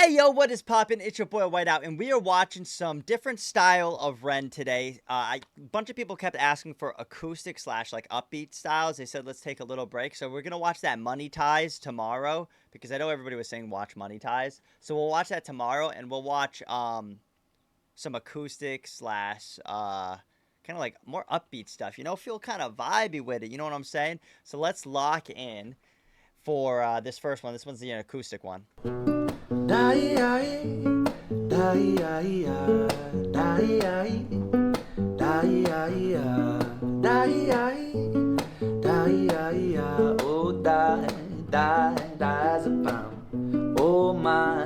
Hey yo, what is poppin'? It's your boy Whiteout, and we are watching some different style of Ren today. A bunch of people kept asking for acoustic slash like upbeat styles. They said let's take a little break, so we're gonna watch that Money Ties tomorrow because I know everybody was saying watch Money Ties. So we'll watch that tomorrow, and we'll watch some acoustic slash kind of like more upbeat stuff. You know, feel kind of vibey with it. You know what I'm saying? So let's lock in for this first one. This one's the acoustic one. Oh, die as a pound. Oh, my.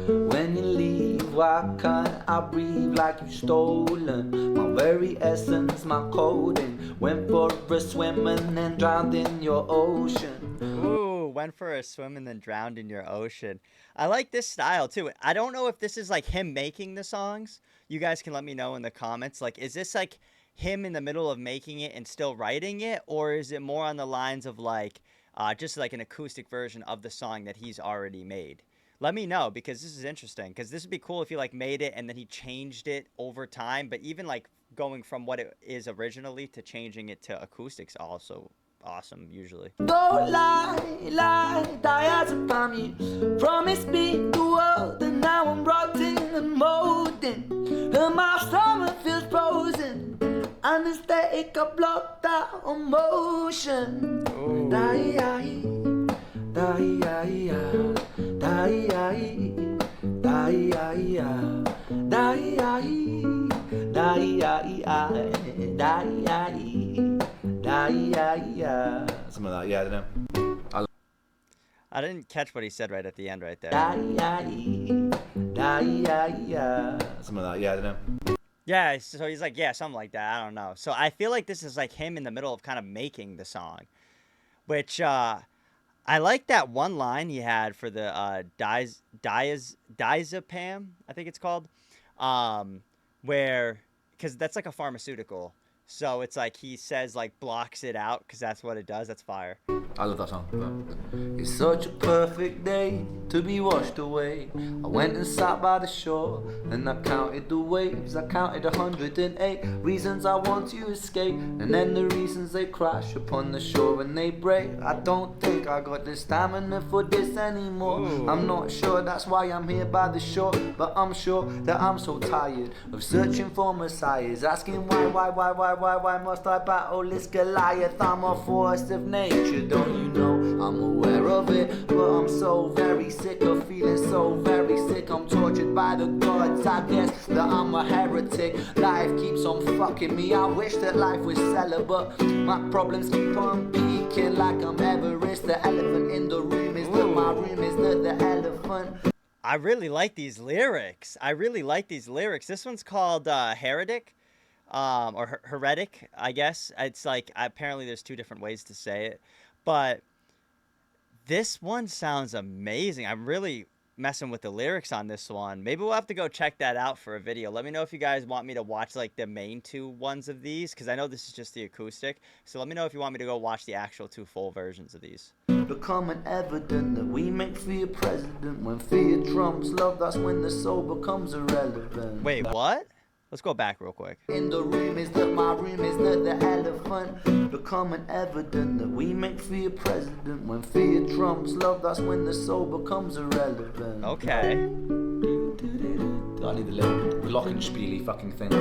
When you leave, why can't I breathe like you've stolen my very essence, my coding? Went for a swim and then drowned in your ocean. Ooh, went for a swim and then drowned in your ocean. I like this style too. I don't know if this is like him making the songs. You guys can let me know in the comments. Like, is this like him in the middle of making it and still writing it? Or is it more on the lines of like, just like an acoustic version of the song that he's already made? Let me know, because this is interesting. Because this would be cool if he like made it and then he changed it over time. But even like going from what it is originally to changing it to acoustics also awesome usually. Don't lie, die as a family. Promise me the world, and now I'm rotting and molding. And my stomach feels frozen. Anesthetic, I blocked out emotion. Something like that, yeah, I don't know. I didn't catch what he said right at the end right there. Something like that, yeah, I don't know. Yeah, so he's like, yeah, something like that. I don't know. So I feel like this is like him in the middle of kind of making the song, which I like that one line he had for the diazepam, I think it's called, where, because that's like a pharmaceutical. So it's like he says like blocks it out because that's what it does. That's fire. I love that song. But it's such a perfect day to be washed away. I went and sat by the shore and I counted the waves. I counted 108 reasons I want to escape, and then the reasons they crash upon the shore and they break. I don't think I got the stamina for this anymore. Ooh. I'm not sure that's why I'm here by the shore, but I'm sure that I'm so tired of searching for messiahs, asking why must I battle this Goliath? I'm a force of nature, don't you know? I'm aware of it, but I'm so very sick of feeling so very sick. I'm tortured by the gods, I guess that I'm a heretic. Life keeps on fucking me, I wish that life was celibate. My problems keep on peaking like I'm Everest. The elephant in the room is that my room is that the elephant. I really like these lyrics. This one's called Heretic. Or Heretic, I guess. It's like, apparently there's two different ways to say it, but this one sounds amazing. I'm really messing with the lyrics on this one. Maybe we'll have to go check that out for a video. Let me know if you guys want me to watch like the main two ones of these, because I know this is just the acoustic. So let me know if you want me to go watch the actual two full versions of these. Becoming evident that we make fear president. When fear trumps love, that's when the soul becomes irrelevant. Wait, what? Let's go back real quick. In the room is that my room is that the elephant. Becoming evident that we make fear president. When fear trumps love, that's when the soul becomes irrelevant. Okay. I need the little glockenspiely fucking thing.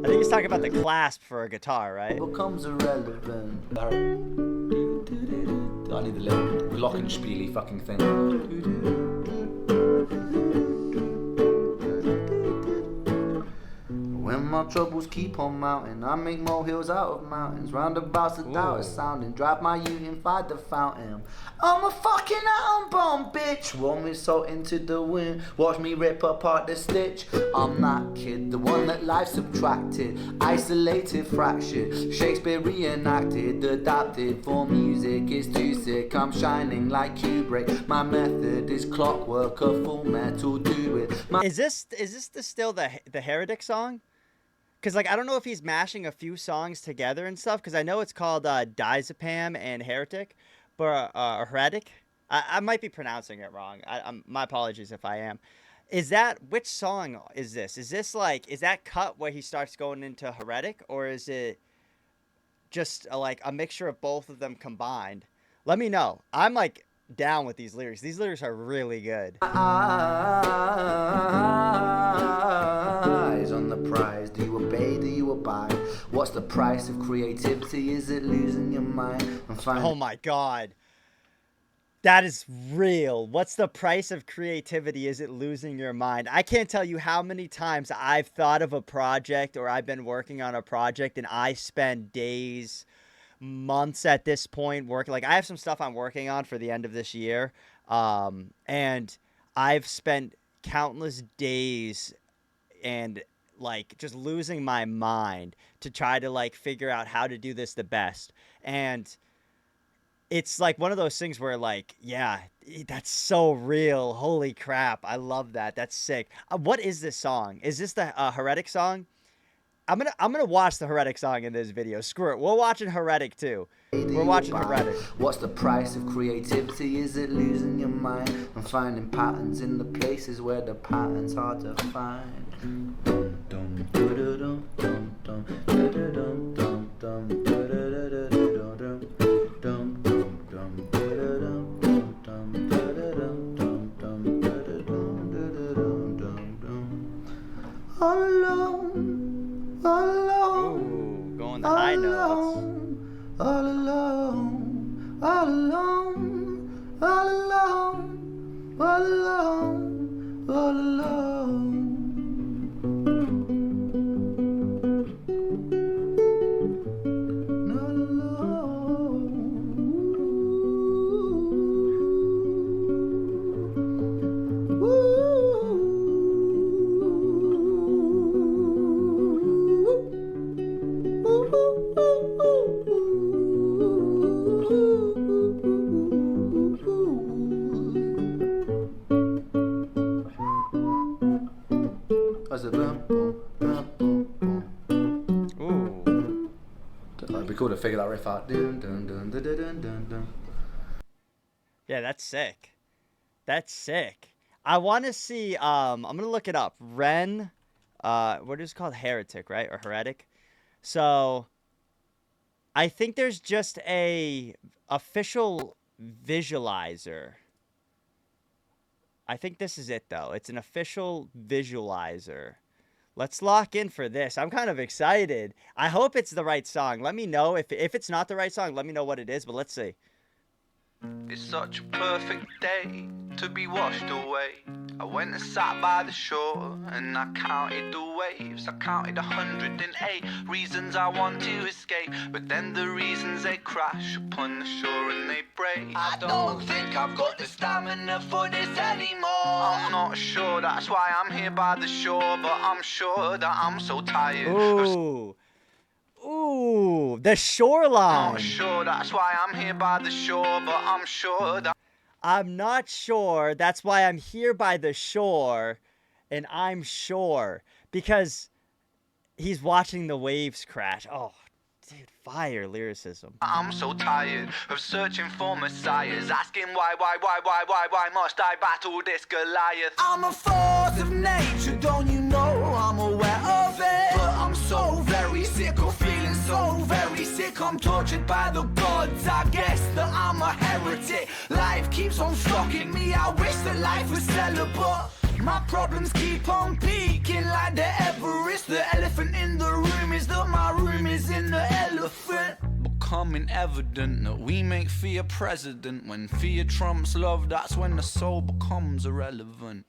I think he's talking about the clasp for a guitar, right? Becomes irrelevant. I need the little glockenspiely fucking thing. When my troubles keep on mounting, I make molehills out of mountains. Roundabouts without a sounding, drive my union, find the fountain. I'm a fucking atom bomb, bitch. Roll me salt into the wind, watch me rip apart the stitch. I'm that kid, the one that life subtracted, isolated, fractured, Shakespeare reenacted, adapted for music is too sick. I'm shining like Kubrick, my method is clockwork, a full metal do it. Is this still the Heretic song? Because, like, I don't know if he's mashing a few songs together and stuff, because I know it's called Diazepam and Heretic, but Heretic. I might be pronouncing it wrong. My apologies if I am. Is that which song is this? Is this like is that cut where he starts going into Heretic, or is it just like a mixture of both of them combined? Let me know. I'm like down with these lyrics. These lyrics are really good. Eyes on the prize. Do you obey? Do you abide? What's the price of creativity? Is it losing your mind? Oh my god. That is real. What's the price of creativity? Is it losing your mind? I can't tell you how many times I've thought of a project or I've been working on a project and I spend days, months at this point working. Like I have some stuff I'm working on for the end of this year. And I've spent countless days and like just losing my mind to try to like figure out how to do this the best. And it's like one of those things where like, yeah, that's so real. Holy crap. I love that. That's sick. What is this song? Is this the Heretic song? I'm gonna watch the Heretic song in this video. Screw it. We're watching Heretic too. We're watching Heretic. What's the price of creativity? Is it losing your mind? I'm finding patterns in the places where the patterns hard to find. All alone, all alone. Ooh, going the high notes. All alone, all alone, all alone, all alone, all alone. All alone. Ooh. It'd be cool to figure that riff out. Dun, dun, dun, dun, dun, dun, dun, dun. Yeah, that's sick. That's sick. I want to see. I'm gonna look it up. Ren, what is it called? Heretic, right? Or Heretic. So, I think there's just a official visualizer. I think this is it though. It's an official visualizer. Let's lock in for this. I'm kind of excited. I hope it's the right song. Let me know if it's not the right song. Let me know what it is. But let's see. It's such a perfect day to be washed away. I went and sat by the shore and I counted the waves. I counted 108 reasons I want to escape, but then the reasons they crash upon the shore and they break. I don't think I've got the stamina for this anymore. I'm not sure, that's why I'm here by the shore, but I'm sure that I'm so tired. Ooh. Ooh, the shoreline. I'm not sure, that's why I'm here by the shore, but I'm sure that I'm not sure. That's why I'm here by the shore, and I'm sure because he's watching the waves crash. Oh, dude, fire lyricism. I'm so tired of searching for messiahs, asking why must I battle this Goliath? I'm a force of nature, don't you know I'm aware of it? But I'm so very sick of feeling so very sick. I'm tortured by the gods, I guess that I'm a heretic. Life keeps on shocking me, I wish that life was celibate. My problems keep on peaking like the Everest. The elephant in the room is that my room is in the elephant. Becoming evident that we make fear president. When fear trumps love, that's when the soul becomes irrelevant.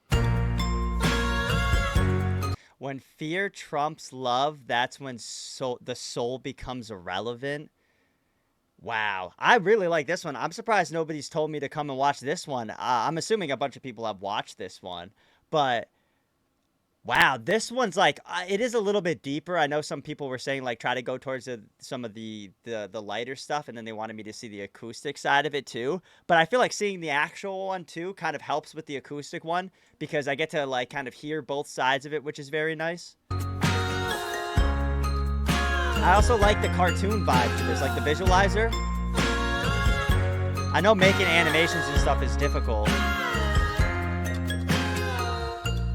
When fear trumps love, that's when the soul becomes irrelevant. Wow. I really like this one. I'm surprised nobody's told me to come and watch this one. I'm assuming a bunch of people have watched this one. But, wow, this one's like, it is a little bit deeper. I know some people were saying, like, try to go towards some of the lighter stuff, and then they wanted me to see the acoustic side of it, too. But I feel like seeing the actual one, too, kind of helps with the acoustic one, because I get to, like, kind of hear both sides of it, which is very nice. I also like the cartoon vibe to this, like the visualizer. I know making animations and stuff is difficult.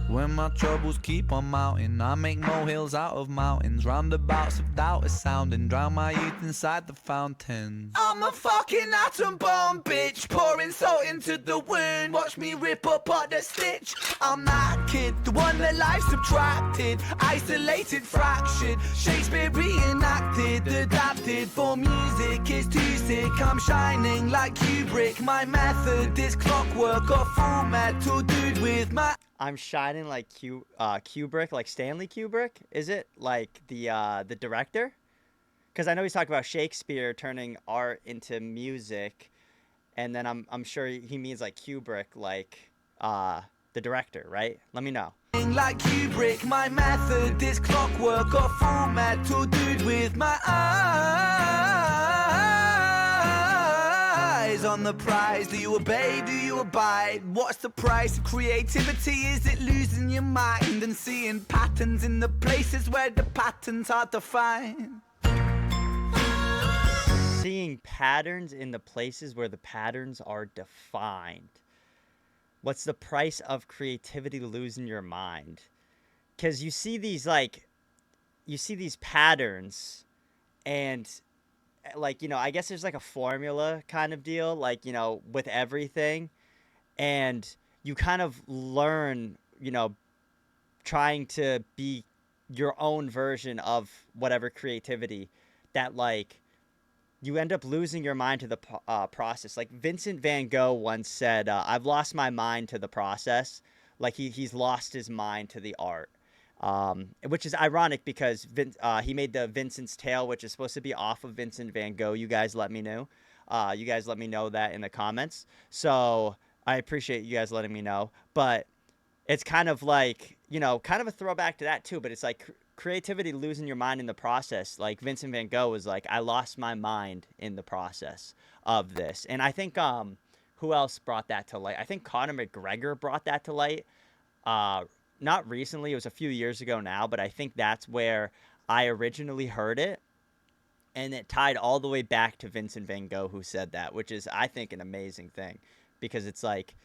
When my troubles keep on mounting, I make molehills out of mountains. Roundabouts of doubt is sounding, drown my youth inside the fountain. I'm a fucking atom bomb, bitch, pouring salt into the wound. Watch me rip apart the stitch. I'm that kid, the one that life subtracted, isolated, fractured, Shakespeare reenacted, adapted for music is too sick. I'm shining like Kubrick, my method is clockwork, a full metal dude with my... I'm shining like Kubrick, like Stanley Kubrick. Is it like the director? Because I know he's talking about Shakespeare turning art into music, and then I'm sure he means like Kubrick, like the director, right? Let me know. Like Kubrick, my method is clockwork, a full metal dude with my eyes on the prize. Do you obey? Do you abide? What's the price of creativity? Is it losing your mind and seeing patterns in the places where the patterns are defined? Seeing patterns in the places where the patterns are defined. What's the price of creativity losing your mind? Because you see these patterns, and like, you know, I guess there's like a formula kind of deal, like, you know, with everything, and you kind of learn, you know, trying to be your own version of whatever creativity that, like, you end up losing your mind to the process. Like Vincent van Gogh once said, I've lost my mind to the process. Like he's lost his mind to the art. Which is ironic because he made the Vincent's Tale, which is supposed to be off of Vincent van Gogh. You guys let me know. You guys let me know that in the comments. So I appreciate you guys letting me know. But it's kind of like, you know, kind of a throwback to that too. But it's like creativity losing your mind in the process. Like Vincent van Gogh was like, I lost my mind in the process of this. And I think who else brought that to light? I think Conor McGregor brought that to light. Not recently, it was a few years ago now, but I think that's where I originally heard it. And it tied all the way back to Vincent van Gogh, who said that, which is, I think, an amazing thing, because it's like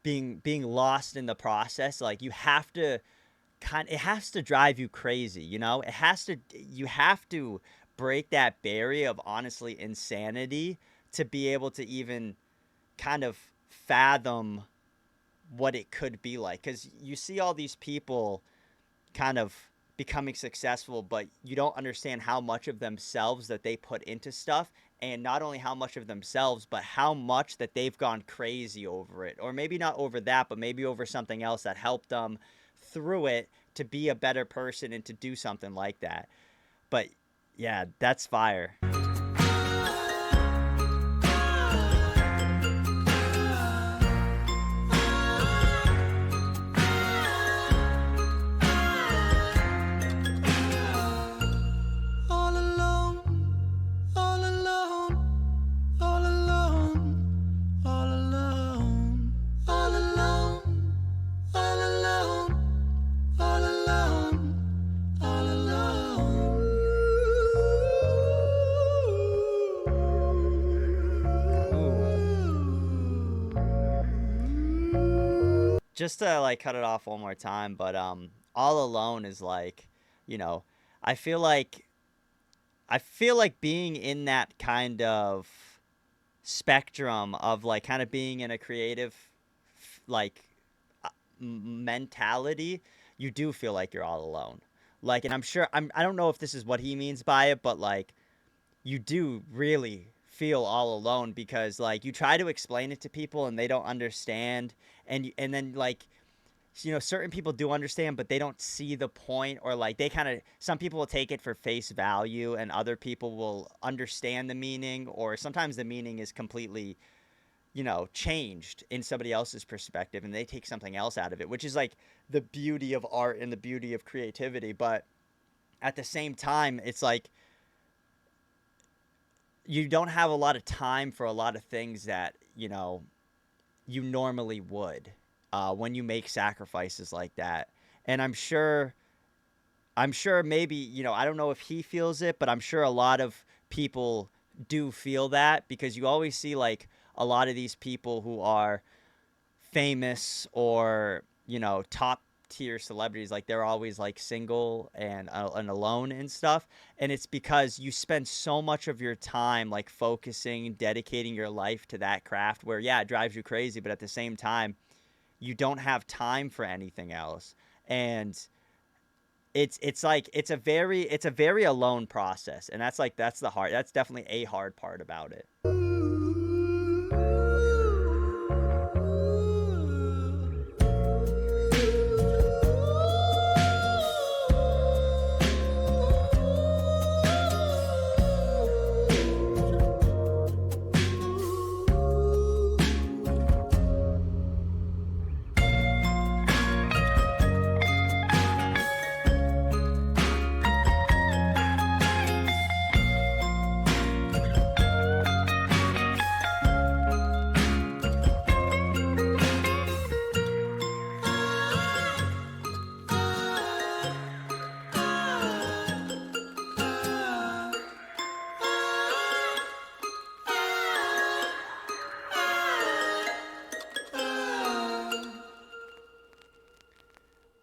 being lost in the process. Like you have to it has to drive you crazy, you know? You have to break that barrier of honestly insanity to be able to even kind of fathom what it could be like. Because you see all these people kind of becoming successful, but you don't understand how much of themselves that they put into stuff, and not only how much of themselves, but how much that they've gone crazy over it. Or maybe not over that, but maybe over something else that helped them through it to be a better person and to do something like that. But yeah, that's fire. Just to like cut it off one more time, but All Alone is like, you know, I feel like being in that kind of spectrum of like kind of being in a creative like mentality, you do feel like you're all alone. Like, and I don't know if this is what he means by it, but like you do really feel all alone, because like you try to explain it to people and they don't understand, and then like, you know, certain people do understand, but they don't see the point, or like they kind of, some people will take it for face value and other people will understand the meaning, or sometimes the meaning is completely, you know, changed in somebody else's perspective and they take something else out of it, which is like the beauty of art and the beauty of creativity. But at the same time, it's like you don't have a lot of time for a lot of things that, you know, you normally would when you make sacrifices like that. And I'm sure maybe, you know, I don't know if he feels it, but I'm sure a lot of people do feel that, because you always see like a lot of these people who are famous or, top tier celebrities, like they're always like single and alone and stuff. And it's because you spend so much of your time like focusing, dedicating your life to that craft where, yeah, it drives you crazy, but at the same time, you don't have time for anything else. And it's a very alone process, and that's definitely a hard part about it.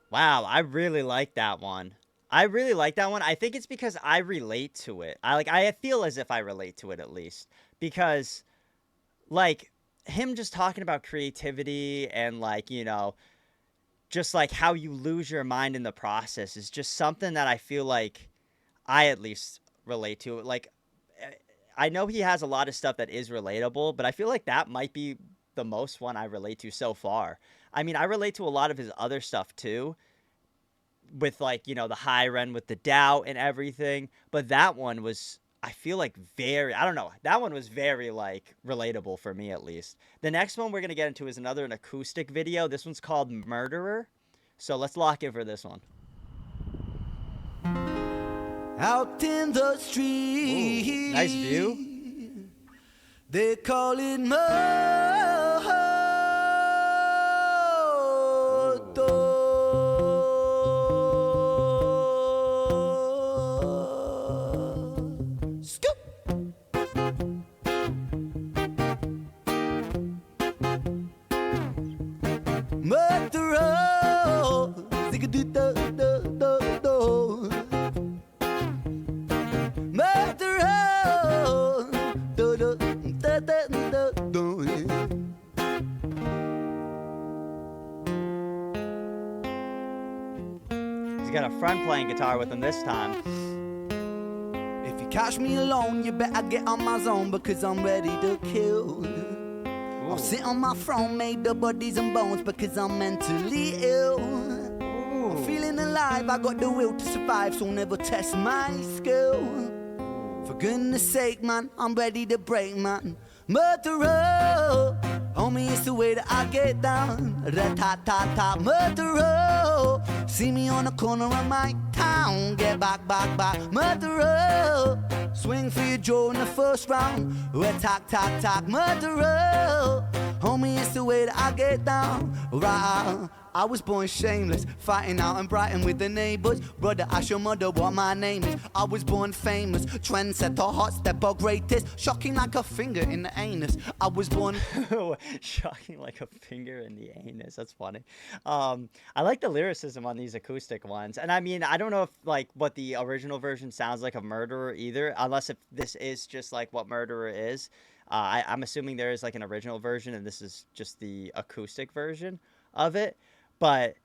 Wow, I really like that one. I really like that one. I think it's because I relate to it. I feel as if I relate to it at least because like him just talking about creativity and like, just like how you lose your mind in the process is just something that I feel like I at least relate to. Like eh, I know he has a lot of stuff that is relatable, but I feel like that might be the most one I relate to so far. I mean, I relate to a lot of his other stuff too, with like, the high end with the doubt and everything, but that one was, I feel like, very, I don't know, that one was very like relatable for me at least. The next one we're going to get into is an acoustic video. This one's called Murderer. So let's lock in for this one. Out in the Ooh, street, nice view. they call it murder. Scoop. Murderer, zig-a-doo-doo-doo-doo-doo. Murderer, doo-doo-doo-doo-doo. He's got a friend playing guitar with him this time. If you catch me alone, you better get on my zone because I'm ready to kill. I'll sit on my throne made of bodies and bones because I'm mentally ill. I'm feeling alive, I got the will to survive, so never test my skill. For goodness sake, man, I'm ready to break, man. Murderer, homie, it's the way that I get down. Rat-tat-tat-tat, murderer. See me on the corner of my town. Get back, back, back, murderer. Swing for your jaw in the first round. Rat-tat-tat-tat, murderer. Homie, it's the way that I get down. Right. I was born shameless, fighting out in Brighton with the neighbours. Brother, ask your mother what my name is. I was born famous, trendsetter, hot stepper, greatest. Shocking like a finger in the anus. I was born... Shocking like a finger in the anus. That's funny. I like the lyricism on these acoustic ones. And I mean, I don't know if like what the original version sounds like of Murderer either, unless if this is just like what Murderer is. I'm assuming there is like an original version and this is just the acoustic version of it. But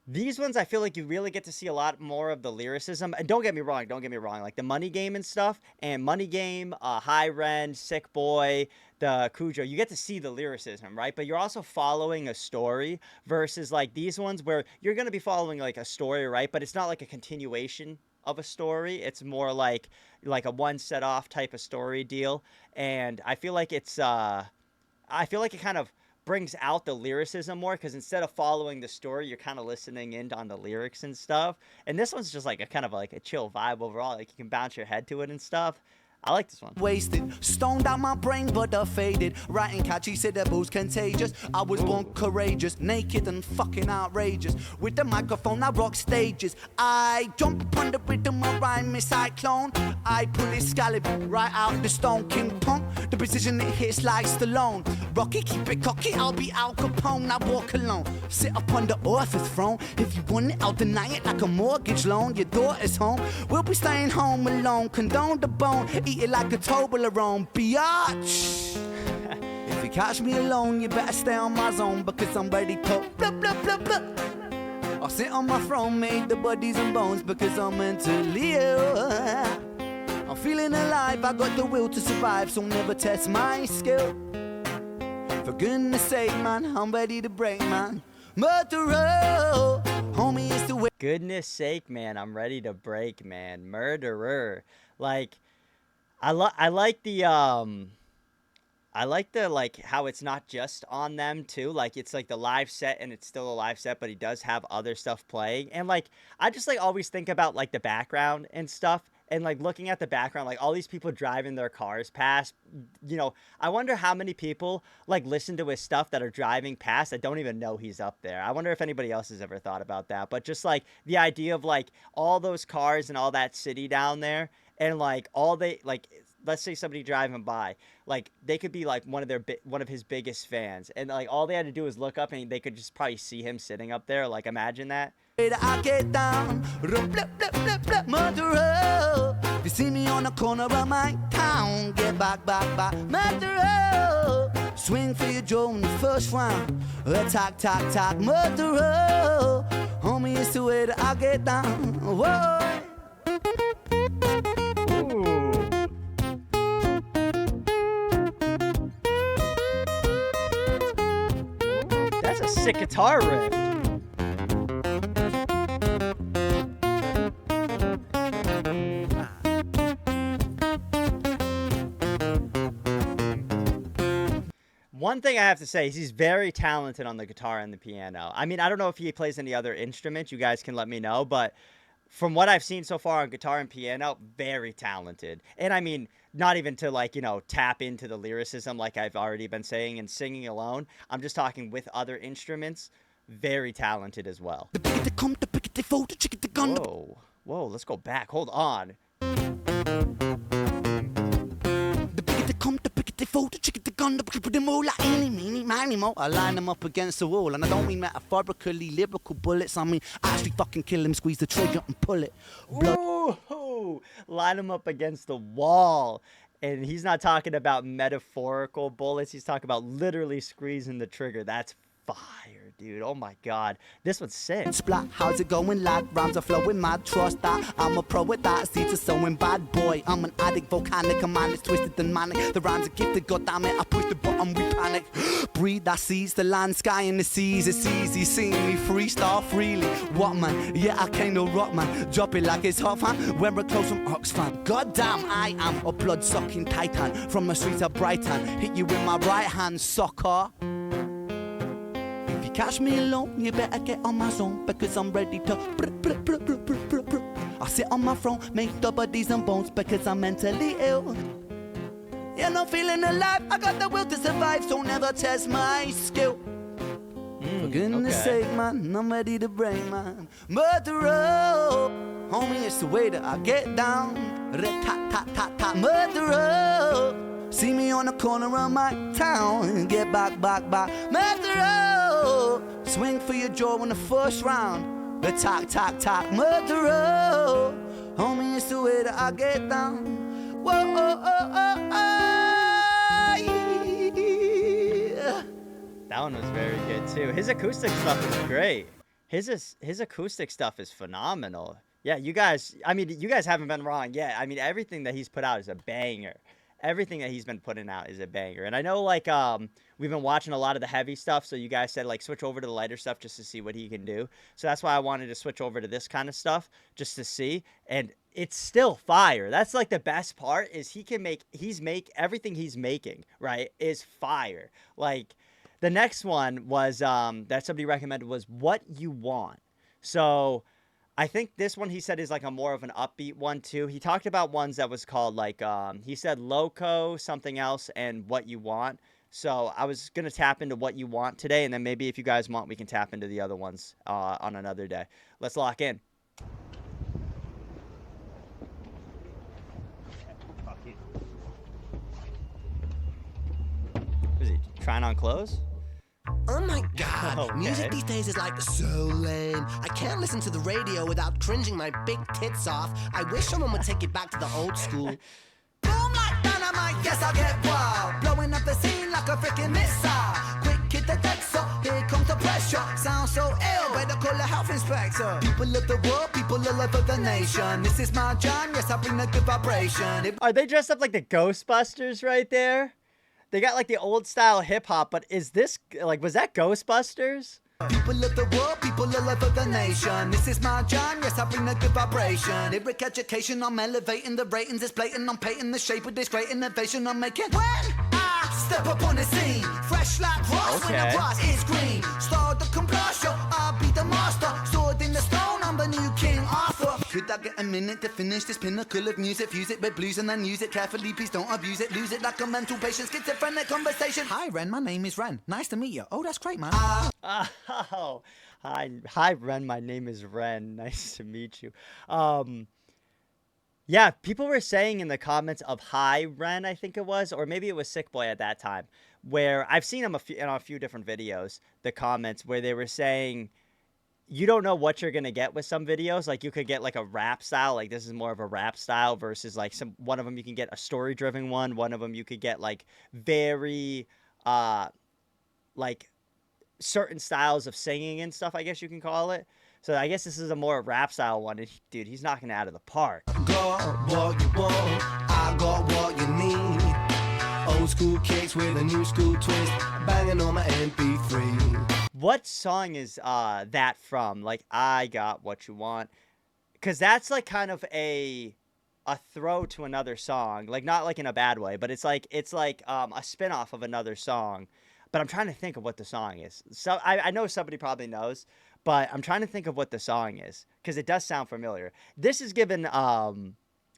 these ones, I feel like you really get to see a lot more of the lyricism. And don't get me wrong, like the Money Game and stuff, and Money Game, High Rend, Sick Boy, the Cujo, you get to see the lyricism, right? But you're also following a story versus like these ones where you're going to be following like a story, right? But it's not like a continuation of a story. It's more like a one set off type of story deal. And I feel like it kind of brings out the lyricism more because instead of following the story, you're kind of listening in on the lyrics and stuff. And this one's just like a kind of like a chill vibe overall. Like you can bounce your head to it and stuff. I like this one. Wasted, stoned out my brain, but I faded. Writing catchy syllables, contagious. I was born courageous, naked and fucking outrageous. With the microphone, I rock stages. I jump on the rhythm, I rhyme me cyclone. I pull his scallop right out the stone, King Punk. The precision it hits like Stallone. Rocky, keep it cocky, I'll be Al Capone. I walk alone, sit up on the author's throne. If you want it, I'll deny it like a mortgage loan. Your daughter's home, we'll be staying home alone. Condone the bone, eat it like a Toblerone. Biatch. If you catch me alone, you better stay on my zone, because I'm ready to blah, blah, blah, blah. I'll sit on my throne, make the bodies and bones, because I'm mentally ill. I'm feeling alive, I got the will to survive, so never test my skill. For goodness sake, man, I'm ready to break, man. Murderer, homie, it's the way. Goodness sake, man, I'm ready to break, man. Murderer. Like, I like the like how it's not just on them too. Like, it's like the live set and it's still a live set, but he does have other stuff playing. And like, I just like always think about like the background and stuff. And like looking at the background, like all these people driving their cars past, you know, I wonder how many people like listen to his stuff that are driving past that don't even know he's up there. I wonder if anybody else has ever thought about that. But just like the idea of like all those cars and all that city down there, and like all they like, let's say somebody driving by, like they could be like one of his biggest fans, and like all they had to do is look up and they could just probably see him sitting up there. Like, imagine that. I get down, murderer. You see me on the corner of my town, get back, murderer. Swing for your jaw in the first round, attack, murderer. Homie, it's the way that I get down. Whoa. That's a sick guitar riff. One thing I have to say is he's very talented on the guitar and the piano. I mean, I don't know if he plays any other instruments. You guys can let me know. But from what I've seen so far on guitar and piano, very talented. And I mean, not even to like, you know, tap into the lyricism like I've already been saying and singing alone. I'm just talking with other instruments. Very talented as well. Whoa. Whoa, let's go back. Hold on. I line them up against the wall, and I don't mean metaphorically, lyrical bullets. I mean, I actually fucking kill him, squeeze the trigger and pull it. Ooh, line him up against the wall. And he's not talking about metaphorical bullets. He's talking about literally squeezing the trigger. That's fire, dude. Oh my god, this one's sick. Splat, how's it going, lad? Rhymes are flowing mad, trust that. I'm a pro with that, seeds are sowing bad boy. I'm an addict, volcanic, a man is twisted and manic. The rhymes are gifted, goddammit, I push the button, we panic. Breathe that sees the land, sky and the seas. It's easy seeing me freestyle freely. What man? Yeah, I came to rock man. Drop it like it's hot fan. Wear a clothes from Oxfam. Goddamn, I am a blood-sucking titan from the streets of Brighton. Hit you with my right hand, sucker. Catch me alone, you better get on my zone, because I'm ready to I sit on my throne, make the bodies and bones, because I'm mentally ill. You're not feeling alive, I got the will to survive, so never test my skill. For goodness sake, man, I'm ready to break, man. Murderer, homie, it's the way that I get down. Rat-tat-tat-tat-tat, murderer. See me on the corner of my town, get back, murderer. Swing for your jaw in the first round, attack, murderer. Homie, it's the way that I get down. Whoa, yeah. That one was very good too. His acoustic stuff is great. His acoustic stuff is phenomenal. Yeah, you guys, I mean, you guys haven't been wrong yet. I mean, everything that he's put out is a banger. Everything that he's been putting out is a banger. And I know, like, we've been watching a lot of the heavy stuff, so you guys said, like, switch over to the lighter stuff just to see what he can do. So that's why I wanted to switch over to this kind of stuff, just to see. And it's still fire. That's, like, the best part, is everything he's making, right, is fire. Like, the next one was, that somebody recommended, was What You Want. So I think this one he said is like a more of an upbeat one too. He talked about ones that was called like, he said Loco, something else, and What You Want. So I was going to tap into What You Want today, and then maybe if you guys want, we can tap into the other ones on another day. Let's lock in. trying on clothes? Oh my god, Okay. music these days is like so lame. I can't listen to the radio without cringing my big tits off. I wish someone would take it back to the old school. Boom like dynamite, yes I get wild. Blowing up the scene like a freaking missile. Quick hit the deck, so here comes the pressure. Sound so ill, better call the health inspector. People of the world, people all over the nation. This is my John, yes I bring the good vibration. Are they dressed up like the Ghostbusters right there? They got like the old style hip hop, but is this like, was that Ghostbusters? People of the world, people all over the nation. This is my John, yes I bring the good vibration. Lyric education, I'm elevating the ratings. It's blatant, I'm painting the shape with this great innovation I'm making. When I step up on the scene, fresh like Ross when the grass is green. Start the combustion, I'll be the master. Sword in the stone, I'm the new King Arthur. Could I get a minute to finish this pinnacle of music? Fuse it with blues and then use it carefully. Please don't abuse it, lose it like a mental patient. Schizophrenic conversation. Hi Ren, my name is Ren. Nice to meet you. Oh, that's great, man. Oh, hi, Ren. My name is Ren. Nice to meet you. Yeah, people were saying in the comments of Hi Ren, I think it was, or maybe it was Sick Boy at that time, where I've seen him in a few different videos, the comments where they were saying, you don't know what you're gonna get with some videos. Like you could get like a rap style, like this is more of a rap style versus like one of them you can get a story driven one of them you could get like very like certain styles of singing and stuff, I guess you can call it. So I guess this is a more rap style one. And dude, he's knocking it out of the park. Got what you want, I got what you need. Old school kicks with a new school twist, banging on my MP3. What song is that from? Like, I got what you want. Because that's like kind of a throw to another song. Like, not like in a bad way, but it's like a spin-off of another song. But I'm trying to think of what the song is. So I know somebody probably knows, but I'm trying to think of what the song is because it does sound familiar. This is given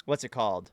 what's it called?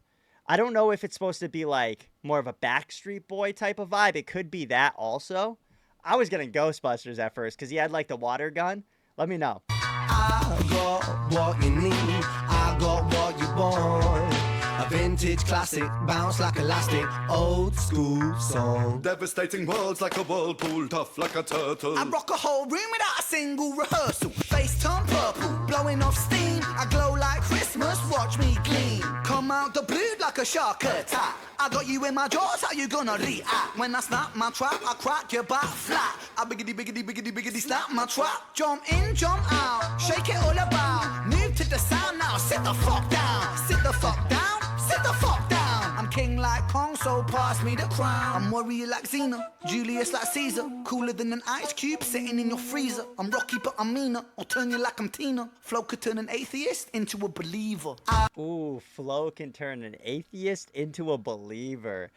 I don't know if it's supposed to be like more of a Backstreet Boy type of vibe. It could be that also. I was getting Ghostbusters at first because he had like the water gun. Let me know. I got what you need, I got what you want. A vintage classic, bounce like elastic, old school song. Devastating worlds like a whirlpool, tough like a turtle. I rock a whole room without a single rehearsal. Face turn purple, blowing off steam. I glow like Christmas, watch me gleam. Come out the blue like a shark attack. I got you in my jaws, how you gonna react? When I snap my trap, I crack your back flat. I biggity snap my trap. Jump in, jump out, shake it all about. Move to the sound now, sit the fuck down. Sit the fuck down, sit the fuck down. I'm king like Kong, so pass me the crown. I'm warrior like Xena, Julius like Caesar. Cooler than an ice cube sitting in your freezer. I'm Rocky but I'm meaner, I'll turn you like I'm Tina. Flo could turn an atheist into a believer. Ooh, Flo can turn an atheist into a believer.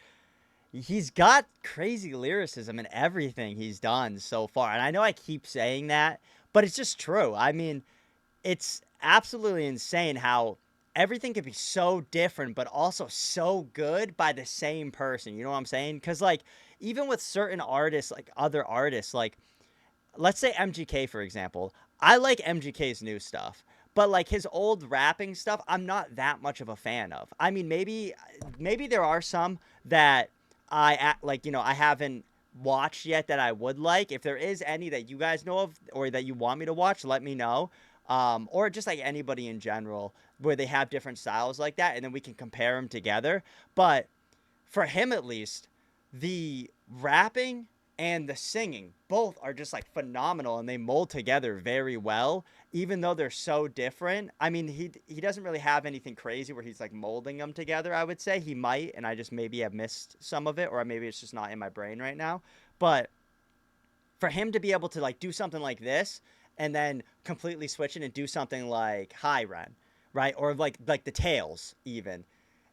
He's got crazy lyricism in everything he's done so far. And I know I keep saying that, but it's just true. I mean, it's absolutely insane how everything can be so different, but also so good by the same person. You know what I'm saying? Because, like, even with certain artists, like other artists, like, let's say MGK, for example. I like MGK's new stuff. But, like, his old rapping stuff, I'm not that much of a fan of. I mean, maybe there are some that I haven't watched yet that I would like. If there is any that you guys know of or that you want me to watch, let me know. Or just, like, anybody in general where they have different styles like that, and then we can compare them together. But for him, at least, the rapping and the singing both are just like phenomenal, and they mold together very well, even though they're so different. I mean, he doesn't really have anything crazy where he's like molding them together. I would say he might, and I just maybe have missed some of it, or maybe it's just not in my brain right now. But for him to be able to like do something like this and then completely switch it and do something like Hi Ren, right, or like the Tails even,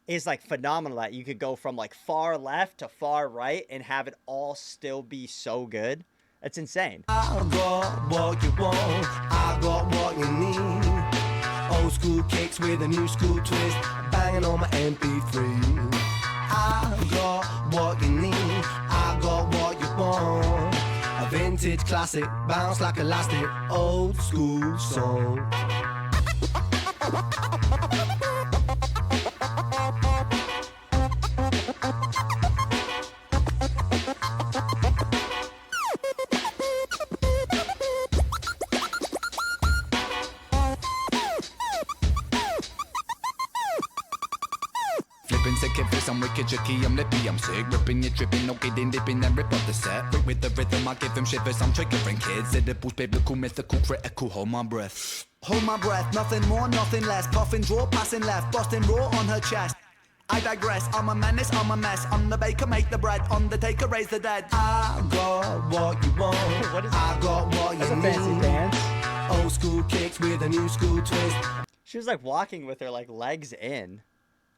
is like phenomenal. That you could go from like far left to far right and have it all still be so good. It's insane. I got what you want, I got what you need. Old school kicks with a new school twist, banging on my MP3. I got what you need, I got what you want. A vintage classic, bounce like elastic, old school song. sick if it's I'm wicked, tricky, I'm lippy, I'm sick. Ripping, you tripping, no kidding, dipping, then rip up the set. Rip with the rhythm, I give them shivers, I'm triggering kids. Edibles, biblical, mythical, critical, hold my breath. Hold my breath, nothing more, nothing less. Puffing, draw, passing left, busting raw on her chest. I digress, I'm a menace, I'm a mess. I'm the baker, make the bread. Undertaker, raise the dead. I got what you want. What is I got what That's you a fancy need. dance. Old school kicks with a new school twist. She was like walking with her like legs in.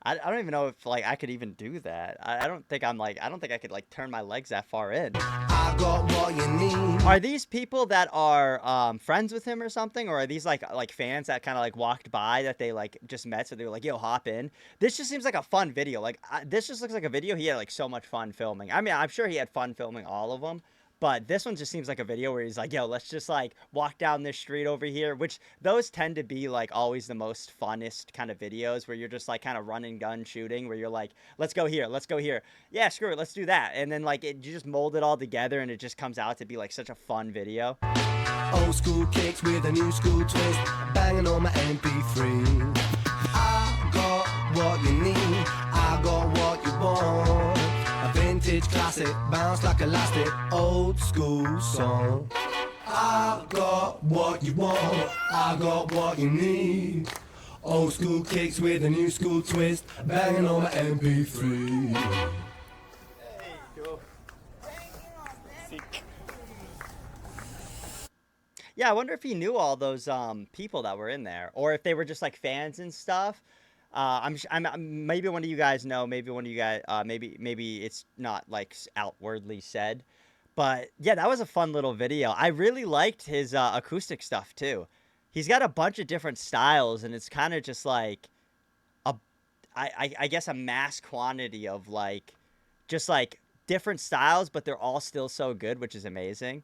I don't even know if like I could even do that. I don't think I'm like I don't think I could like turn my legs that far in. I got what you need. Are these people that are friends with him or something, or are these like fans that kind of like walked by that they like just met, so they were like, "Yo, hop in." This just seems like a fun video. Like this just looks like a video he had like so much fun filming. I mean, I'm sure he had fun filming all of them, but this one just seems like a video where he's like, "Yo, let's just like walk down this street over here," which those tend to be like always the most funnest kind of videos where you're just like kind of run and gun shooting, where you're like, "Let's go here, let's go here." Yeah, screw it, let's do that. And then like you just mold it all together and it just comes out to be like such a fun video. Old school kicks with a new school twist. Banging on my MP3. I got what you need. I got what you want. A vintage classic, bounce like elastic. Old school song. I got what you want. I got what you need. Old school kicks with a new school twist. Banging on my MP3. Yeah, I wonder if he knew all those people that were in there, or if they were just like fans and stuff. Maybe one of you guys know. Maybe one of you guys. Maybe it's not like outwardly said, but yeah, that was a fun little video. I really liked his acoustic stuff too. He's got a bunch of different styles, and it's kind of just like I guess a mass quantity of like just like different styles, but they're all still so good, which is amazing.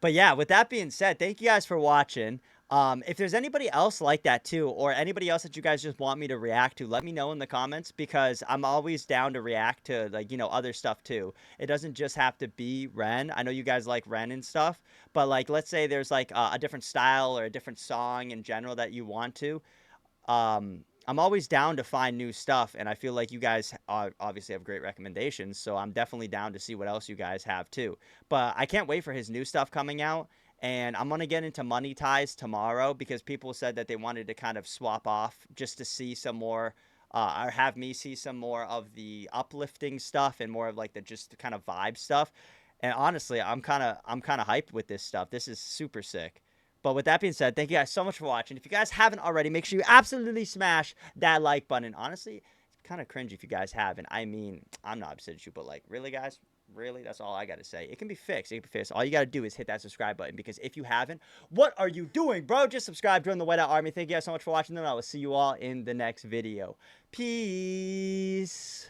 But yeah, with that being said, thank you guys for watching. If there's anybody else like that too, or anybody else that you guys just want me to react to, let me know in the comments, because I'm always down to react to like, you know, other stuff too. It doesn't just have to be Ren. I know you guys like Ren and stuff, but like, let's say there's like a different style or a different song in general that you want to. I'm always down to find new stuff, and I feel like you guys obviously have great recommendations, so I'm definitely down to see what else you guys have too. But I can't wait for his new stuff coming out, and I'm going to get into Money Ties tomorrow, because people said that they wanted to kind of swap off just to see some more, or have me see some more of the uplifting stuff and more of like the just the kind of vibe stuff. And honestly, I'm kind of hyped with this stuff. This is super sick. But with that being said, thank you guys so much for watching. If you guys haven't already, make sure you absolutely smash that like button. Honestly, it's kind of cringe if you guys haven't. I mean, I'm not upset at you, but like, really, guys? Really? That's all I got to say. It can be fixed. It can be fixed. All you got to do is hit that subscribe button, because if you haven't, what are you doing, bro? Just subscribe, join the Whiteout Army. Thank you guys so much for watching, and I will see you all in the next video. Peace.